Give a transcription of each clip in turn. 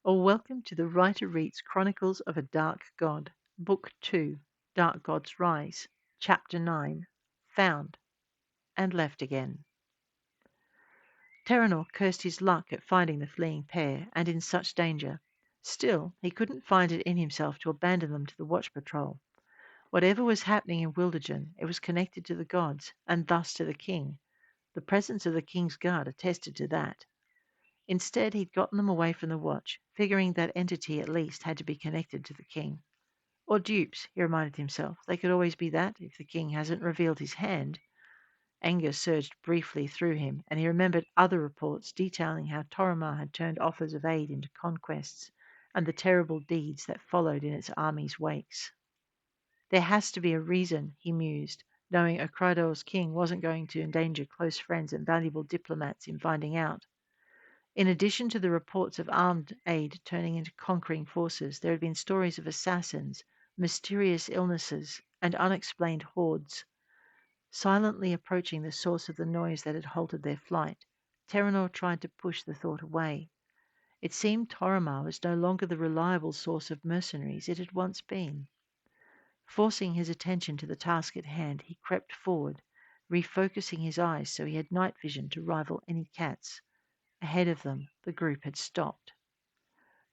or welcome to the Writer Reads Chronicles of a Dark God, Book 2, Dark God's Rise, Chapter 9, Found and Left Again. Terranor cursed his luck at finding the fleeing pair, and in such danger. Still, he couldn't find it in himself to abandon them to the watch patrol. Whatever was happening in Wildergen, it was connected to the gods, and thus to the king. The presence of the king's guard attested to that. Instead, he'd gotten them away from the watch, figuring that entity at least had to be connected to the king. Or dupes, he reminded himself. They could always be that, if the king hasn't revealed his hand. Anger surged briefly through him, and he remembered other reports detailing how Toromar had turned offers of aid into conquests, and the terrible deeds that followed in its army's wakes. There has to be a reason, he mused, knowing Okreidor's king wasn't going to endanger close friends and valuable diplomats in finding out. In addition to the reports of armed aid turning into conquering forces, there had been stories of assassins, mysterious illnesses, and unexplained hordes. Silently approaching the source of the noise that had halted their flight, Terranor tried to push the thought away. It seemed Toromar was no longer the reliable source of mercenaries it had once been. Forcing his attention to the task at hand, he crept forward, refocusing his eyes so he had night vision to rival any cat's. Ahead of them, the group had stopped.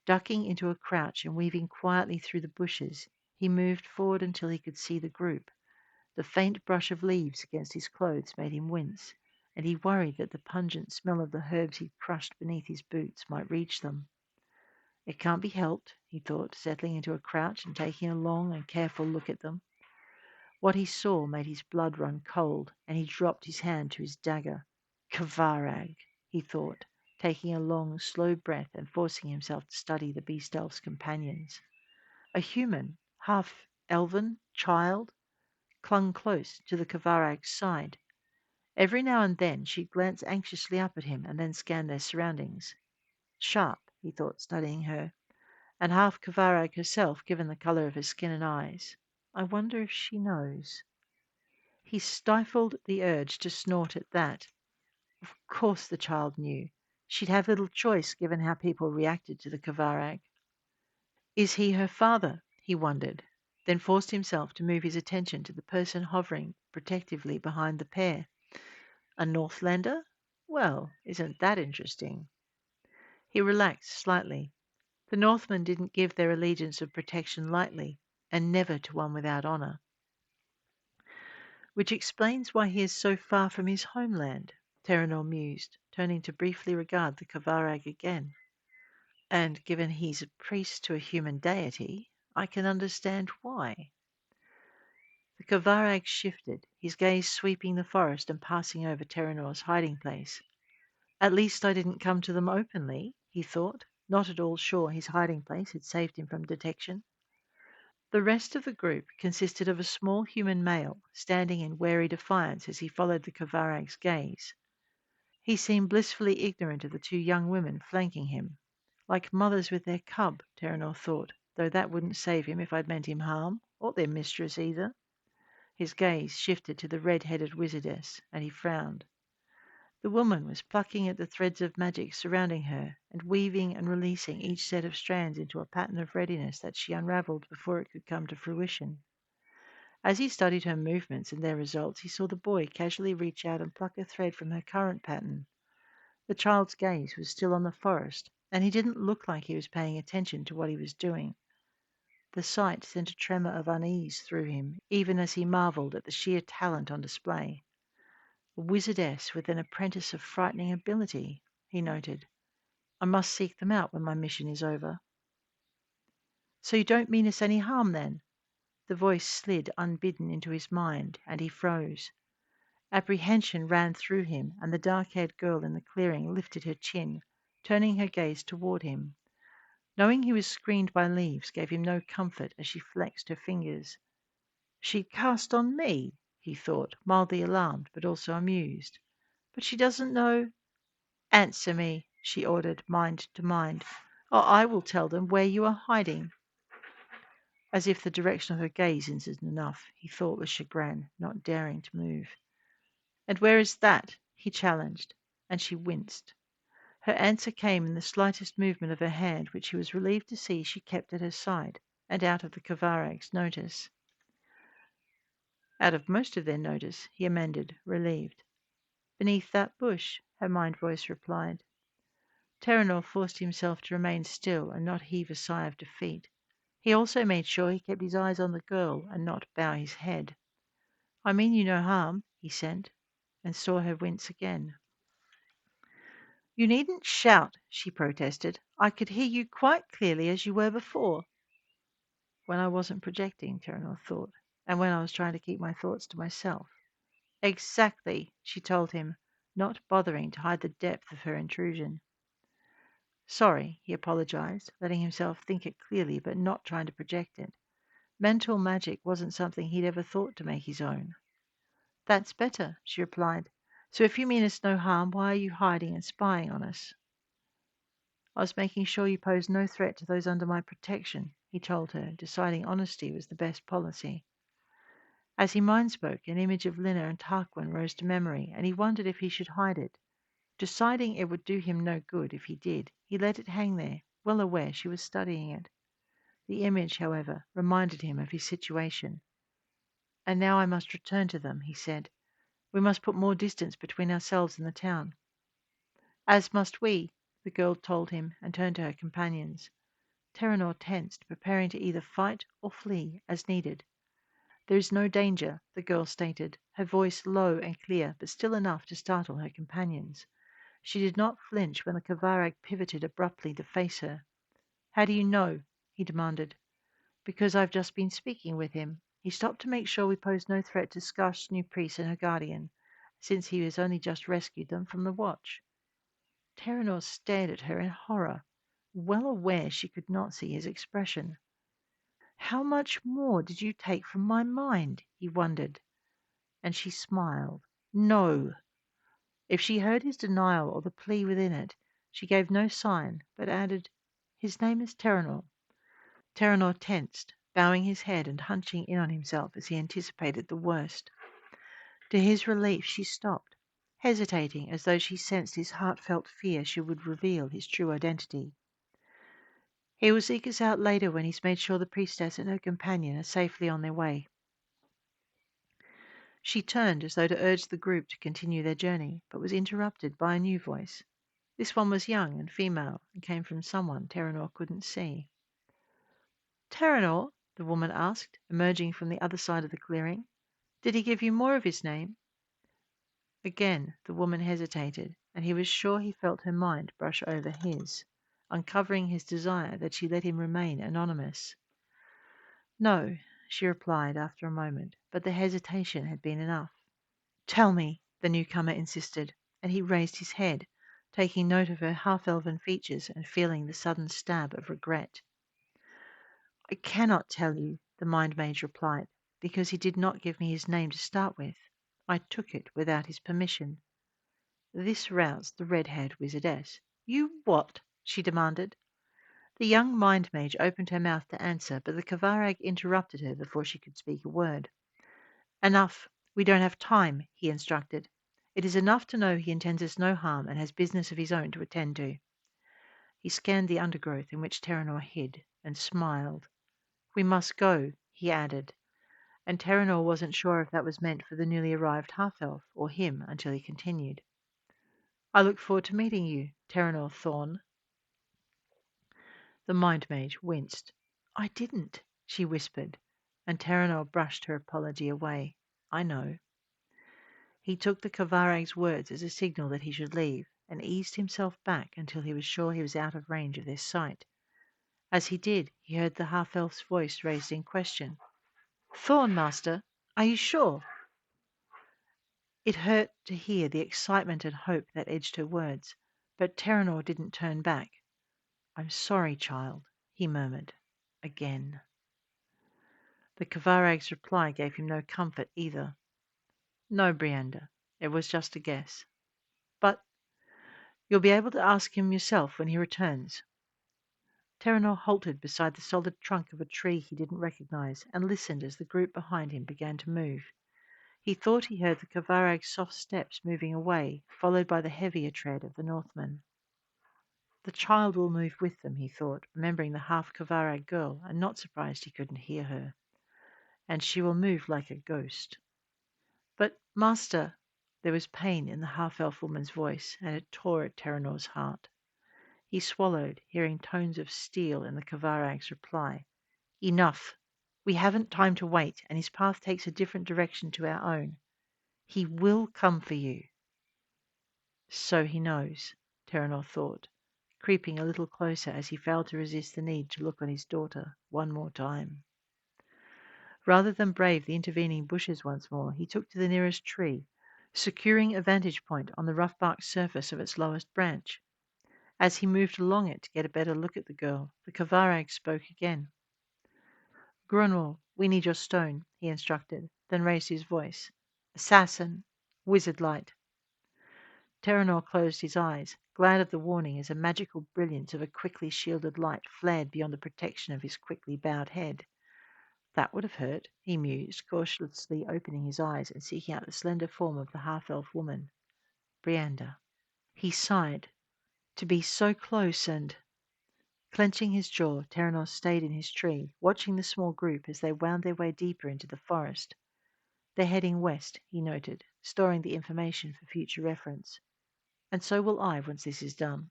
Ducking into a crouch and weaving quietly through the bushes, he moved forward until he could see the group. The faint brush of leaves against his clothes made him wince, and he worried that the pungent smell of the herbs he'd crushed beneath his boots might reach them. It can't be helped, he thought, settling into a crouch and taking a long and careful look at them. What he saw made his blood run cold, and he dropped his hand to his dagger. Kvarag, he thought, taking a long, slow breath and forcing himself to study the beast elf's companions. A human, half elven, child, clung close to the Kvarag's side. Every now and then she'd glance anxiously up at him and then scan their surroundings. Sharp, he thought, studying her, and half Kvarag herself, given the colour of her skin and eyes. I wonder if she knows. He stifled the urge to snort at that. Of course the child knew. She'd have little choice given how people reacted to the Kvarag. Is he her father? He wondered, then forced himself to move his attention to the person hovering protectively behind the pair. A Northlander? Well, isn't that interesting? He relaxed slightly. The Northmen didn't give their allegiance of protection lightly, and never to one without honour. Which explains why he is so far from his homeland, Terranor mused, turning to briefly regard the Kvarag again. And given he's a priest to a human deity, I can understand why. The Kvarag shifted, his gaze sweeping the forest and passing over Terranor's hiding place. At least I didn't come to them openly, he thought, not at all sure his hiding place had saved him from detection. The rest of the group consisted of a small human male standing in wary defiance as he followed the Kvarag's gaze. He seemed blissfully ignorant of the two young women flanking him. Like mothers with their cub, Terranor thought, though that wouldn't save him if I'd meant him harm, or their mistress either. His gaze shifted to the red-headed wizardess, and he frowned. The woman was plucking at the threads of magic surrounding her, and weaving and releasing each set of strands into a pattern of readiness that she unravelled before it could come to fruition. As he studied her movements and their results, he saw the boy casually reach out and pluck a thread from her current pattern. The child's gaze was still on the forest, and he didn't look like he was paying attention to what he was doing. The sight sent a tremor of unease through him, even as he marvelled at the sheer talent on display. A wizardess with an apprentice of frightening ability, he noted. I must seek them out when my mission is over. So you don't mean us any harm, then? The voice slid unbidden into his mind, and he froze. Apprehension ran through him, and the dark-haired girl in the clearing lifted her chin, turning her gaze toward him. Knowing he was screened by leaves gave him no comfort as she flexed her fingers. She'd cast on me, he thought, mildly alarmed but also amused. But she doesn't know. Answer me, she ordered, mind to mind, or I will tell them where you are hiding. As if the direction of her gaze isn't enough, he thought with chagrin, not daring to move. And where is that? He challenged, and she winced. Her answer came in the slightest movement of her hand, which he was relieved to see she kept at her side, and out of the Kavarag's notice. Out of most of their notice, he amended, relieved. Beneath that bush, her mind voice replied. Terranor forced himself to remain still and not heave a sigh of defeat. He also made sure he kept his eyes on the girl and not bow his head. I mean you no harm, he said, and saw her wince again. You needn't shout, she protested. I could hear you quite clearly as you were before. When I wasn't projecting, Terranor thought, and when I was trying to keep my thoughts to myself. Exactly, she told him, not bothering to hide the depth of her intrusion. Sorry, he apologized, letting himself think it clearly but not trying to project it. Mental magic wasn't something he'd ever thought to make his own. That's better, she replied. So if you mean us no harm, why are you hiding and spying on us? I was making sure you posed no threat to those under my protection, he told her, deciding honesty was the best policy. As he mind spoke, an image of Lina and Tarquin rose to memory, and he wondered if he should hide it. Deciding it would do him no good if he did, he let it hang there, well aware she was studying it. The image, however, reminded him of his situation. And now I must return to them, he said. We must put more distance between ourselves and the town. As must we, the girl told him, and turned to her companions. Terranor tensed, preparing to either fight or flee as needed. There is no danger, the girl stated, her voice low and clear, but still enough to startle her companions. She did not flinch when the Kavarag pivoted abruptly to face her. How do you know? He demanded. Because I've just been speaking with him. He stopped to make sure we posed no threat to Skarsh's new priest and her guardian, since he has only just rescued them from the watch. Terranor stared at her in horror, well aware she could not see his expression. How much more did you take from my mind? He wondered, and she smiled. No. If she heard his denial or the plea within it, she gave no sign, but added, His name is Terranor. Terranor tensed, bowing his head and hunching in on himself as he anticipated the worst. To his relief she stopped, hesitating as though she sensed his heartfelt fear she would reveal his true identity. He will seek us out later when he's made sure the priestess and her companion are safely on their way. She turned as though to urge the group to continue their journey, but was interrupted by a new voice. This one was young and female, and came from someone Terranor couldn't see. Terranor? The woman asked, emerging from the other side of the clearing. Did he give you more of his name? Again the woman hesitated, and he was sure he felt her mind brush over his, uncovering his desire that she let him remain anonymous. No, she replied after a moment, but the hesitation had been enough. Tell me, the newcomer insisted, and he raised his head, taking note of her half-elven features and feeling the sudden stab of regret. I cannot tell you, the mind mage replied, because he did not give me his name to start with. I took it without his permission. This roused the red-haired wizardess. You what? She demanded. The young mind mage opened her mouth to answer, but the Kavarag interrupted her before she could speak a word. Enough. We don't have time, he instructed. It is enough to know he intends us no harm and has business of his own to attend to. He scanned the undergrowth in which Terranor hid, and smiled. We must go, he added, and Terranor wasn't sure if that was meant for the newly arrived half-elf or him until he continued. I look forward to meeting you, Terranor Thorn. The mind mage winced. I didn't, she whispered, and Terranor brushed her apology away. I know. He took the Kavarag's words as a signal that he should leave, and eased himself back until he was sure he was out of range of their sight. As he did, he heard the half-elf's voice raised in question. Thorn, master, are you sure? It hurt to hear the excitement and hope that edged her words, but Terranor didn't turn back. I'm sorry, child, he murmured. Again. The Kavarag's reply gave him no comfort either. No, Brianda, it was just a guess. But you'll be able to ask him yourself when he returns. Terranor halted beside the solid trunk of a tree he didn't recognize and listened as the group behind him began to move. He thought he heard the Kavarag's soft steps moving away, followed by the heavier tread of the Northman. The child will move with them, he thought, remembering the half Kavarag girl, and not surprised he couldn't hear her. And she will move like a ghost. But, Master, there was pain in the half-elf woman's voice, and it tore at Terranor's heart. He swallowed, hearing tones of steel in the Kavarag's reply. Enough. We haven't time to wait, and his path takes a different direction to our own. He will come for you. So he knows, Terranor thought, creeping a little closer as he failed to resist the need to look on his daughter one more time. Rather than brave the intervening bushes once more, he took to the nearest tree, securing a vantage point on the rough-barked surface of its lowest branch. As he moved along it to get a better look at the girl, the Kavarag spoke again. Grunwald, we need your stone, he instructed, then raised his voice. Assassin, wizard light. Terranor closed his eyes, glad of the warning as a magical brilliance of a quickly shielded light flared beyond the protection of his quickly bowed head. That would have hurt, he mused, cautiously opening his eyes and seeking out the slender form of the half-elf woman. Brianda. He sighed. To be so close and... Clenching his jaw, Terranor stayed in his tree, watching the small group as they wound their way deeper into the forest. They're heading west, he noted, storing the information for future reference. And so will I once this is done.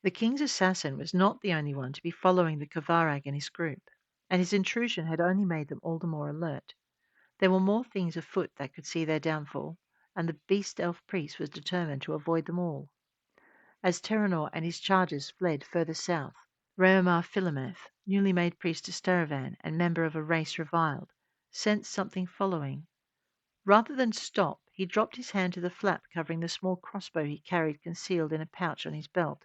The king's assassin was not the only one to be following the Kavarag and his group, and his intrusion had only made them all the more alert. There were more things afoot that could see their downfall, and the beast elf priest was determined to avoid them all. As Terranor and his charges fled further south, Reomar Philomath, newly made priest to Staravan and member of a race reviled, sensed something following. Rather than stop, he dropped his hand to the flap covering the small crossbow he carried concealed in a pouch on his belt.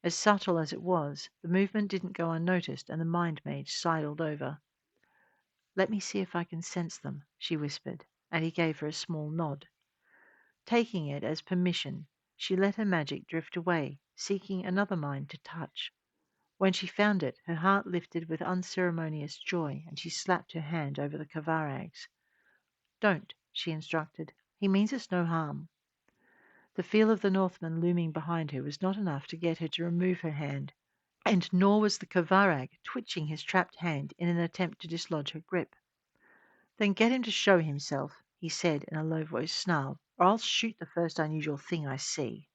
As subtle as it was, the movement didn't go unnoticed, and the mind mage sidled over. Let me see if I can sense them, she whispered, and he gave her a small nod. Taking it as permission, she let her magic drift away, seeking another mind to touch. When she found it, her heart lifted with unceremonious joy, and she slapped her hand over the Kavarag's. Don't, she instructed. He means us no harm. The feel of the Northman looming behind her was not enough to get her to remove her hand, and nor was the Kavarag twitching his trapped hand in an attempt to dislodge her grip. Then get him to show himself, he said in a low-voiced snarl, or I'll shoot the first unusual thing I see.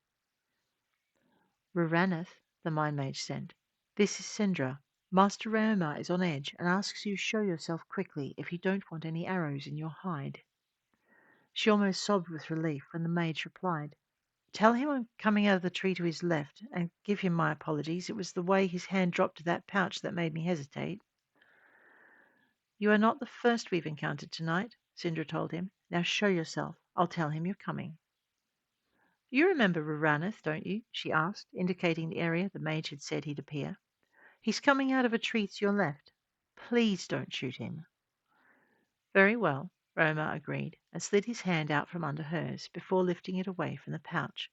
Ruranath, the mind mage sent. This is Sindra. Master Reomar is on edge and asks you show yourself quickly if you don't want any arrows in your hide. She almost sobbed with relief when the mage replied. Tell him I'm coming out of the tree to his left, and give him my apologies. It was the way his hand dropped to that pouch that made me hesitate. You are not the first we've encountered tonight, Sindra told him. Now show yourself. I'll tell him you're coming. You remember Ruranath, don't you? She asked, indicating the area the mage had said he'd appear. He's coming out of a tree to your left. Please don't shoot him. Very well, Roma agreed, and slid his hand out from under hers before lifting it away from the pouch.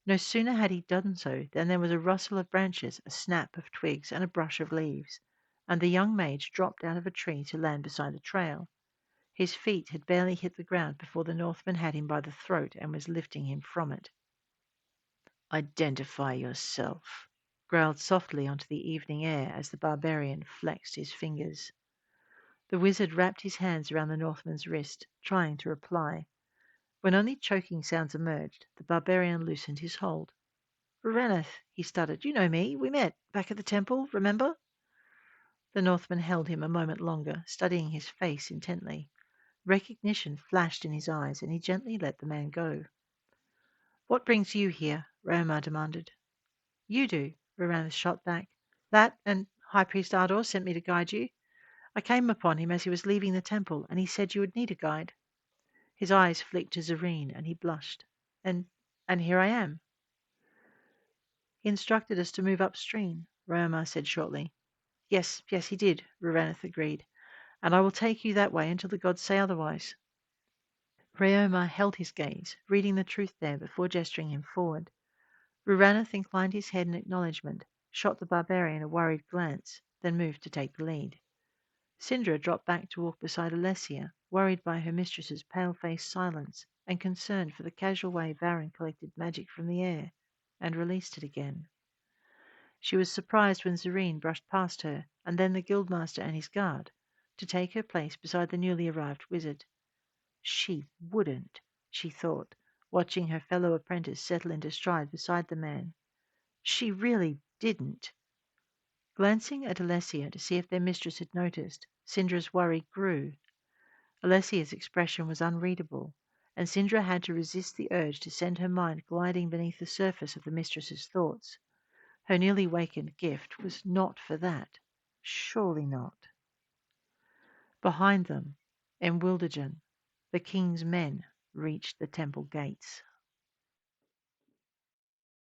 No sooner had he done so than there was a rustle of branches, a snap of twigs, and a brush of leaves, and the young mage dropped out of a tree to land beside the trail. His feet had barely hit the ground before the Northman had him by the throat and was lifting him from it. Identify yourself, growled softly onto the evening air as the barbarian flexed his fingers. The wizard wrapped his hands around the Northman's wrist, trying to reply. When only choking sounds emerged, the barbarian loosened his hold. Ruranath, he stuttered. You know me. We met back at the temple, remember? The Northman held him a moment longer, studying his face intently. Recognition flashed in his eyes, and he gently let the man go. What brings you here? Reomar demanded. You do, Ruranath shot back. That and High Priest Ardor sent me to guide you. I came upon him as he was leaving the temple, and he said you would need a guide. His eyes flicked to Zareen, and he blushed. And here I am. He instructed us to move upstream, Reomar said shortly. Yes, he did, Ruranath agreed. And I will take you that way until the gods say otherwise. Reomar held his gaze, reading the truth there before gesturing him forward. Ruranath inclined his head in acknowledgement, shot the barbarian a worried glance, then moved to take the lead. Sindra dropped back to walk beside Alessia, worried by her mistress's pale-faced silence, and concerned for the casual way Varen collected magic from the air. and released it again. She was surprised when Zareen brushed past her, and then the guildmaster and his guard, to take her place beside the newly arrived wizard. She wouldn't, she thought, watching her fellow apprentice settle into stride beside the man. She really didn't. Glancing at Alessia to see if their mistress had noticed, Cindra's worry grew. Alessia's expression was unreadable, and Cindra had to resist the urge to send her mind gliding beneath the surface of the mistress's thoughts. Her newly wakened gift was not for that. Surely not. Behind them, in Wildergen, the king's men reached the temple gates.